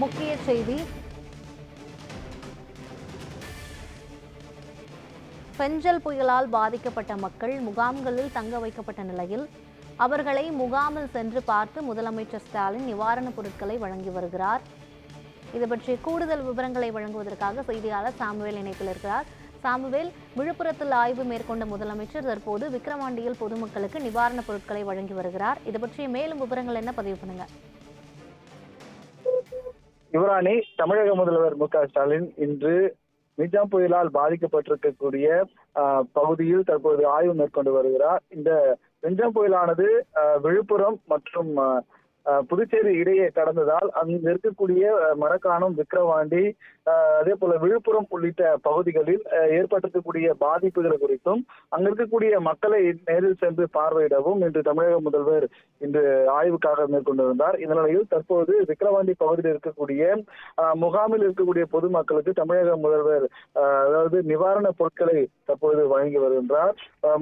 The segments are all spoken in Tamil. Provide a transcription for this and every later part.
முக்கிய செய்தி. பெஞ்சல் புயலால் பாதிக்கப்பட்ட மக்கள் முகாம்களில் தங்க வைக்கப்பட்ட நிலையில் அவர்களை முகாமில் சென்று பார்த்து முதலமைச்சர் ஸ்டாலின் நிவாரணப் பொருட்களை வழங்கி வருகிறார். இது பற்றி கூடுதல் விவரங்களை வழங்குவதற்காக செய்தியாளர் சாமுவேல் இணைப்பில் இருக்கிறார். சாமுவேல், விழுப்புரத்தில் ஆய்வு மேற்கொண்ட முதலமைச்சர் தற்போது விக்கிரவாண்டியில் பொதுமக்களுக்கு நிவாரணப் பொருட்களை வழங்கி வருகிறார். இது பற்றிய மேலும் விவரங்கள் என்ன, பதிவு பண்ணுங்க. யுவராணி, தமிழக முதல்வர் மு.க.ஸ்டாலின் இன்று மிக்ஜாம் புயலால் பாதிக்கப்பட்டிருக்கக்கூடிய பகுதியில் தற்போது ஆய்வு மேற்கொண்டு வருகிறார். இந்த மிக்ஜாம் புயலானது விழுப்புரம் மற்றும் புதுச்சேரி இடையே கடந்ததால் அங்கு இருக்கக்கூடிய மரக்காணம், விக்கிரவாண்டி, அதே போல விழுப்புரம் உள்ளிட்ட பகுதிகளில் ஏற்பட்டிருக்கக்கூடிய பாதிப்புகள் குறித்தும் அங்க இருக்கக்கூடிய மக்களை நேரில் சென்று பார்வையிடவும் இன்று தமிழக முதல்வர் இன்று ஆய்வுக்காக மேற்கொண்டிருந்தார். இந்த நிலையில் தற்போது விக்கிரவாண்டி பகுதியில் இருக்கக்கூடிய முகாமில் இருக்கக்கூடிய பொதுமக்களுக்கு தமிழக முதல்வர் அதாவது நிவாரணப் பொருட்களை தற்போது வழங்கி வருகின்றார்.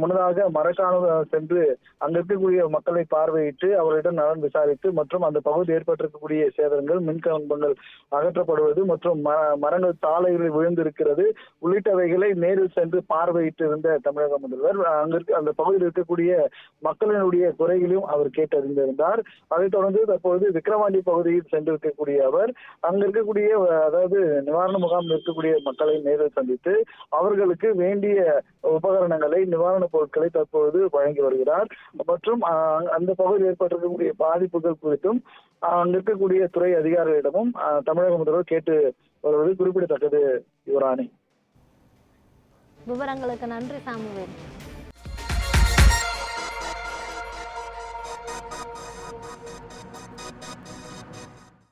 முன்னதாக மரக்காணம் சென்று அங்க இருக்கக்கூடிய மக்களை பார்வையிட்டு அவர்களிடம் நலன் விசாரித்து மற்றும் அந்த பகுதியில் ஏற்பட்டிருக்கக்கூடிய சேதங்கள், மின் கம்பங்கள் அகற்றப்படுவது மற்றும் மரங்கள் சாலைகளில் விழுந்திருக்கிறது உள்ளிட்டவைகளை நேரில் சென்று பார்வையிட்டு இருந்த தமிழக முதல்வர் அந்த பகுதியில் இருக்கக்கூடிய மக்களினுடைய குறைகளையும் அவர் கேட்டறிந்திருந்தார். அதைத் தொடர்ந்து தற்போது விக்கிரவாண்டி பகுதியில் சென்றிருக்கக்கூடிய அவர் அங்க இருக்கக்கூடிய அதாவது நிவாரண முகாமில் இருக்கக்கூடிய மக்களை நேரில் சந்தித்து அவர்களுக்கு வேண்டிய உபகரணங்களை, நிவாரணப் பொருட்களை தற்போது வழங்கி வருகிறார். மற்றும் அந்த பகுதியில் ஏற்பட்டிருக்கக்கூடிய பாதிப்புகள் குறித்தும் அங்க இருக்கக்கூடிய துறை அதிகாரிகளிடமும் தமிழக முதல்வர் கேட்டு வருவது குறிப்பிடத்தக்கது. யுவராணி, விவரங்களுக்கு நன்றி சாமுவேல்.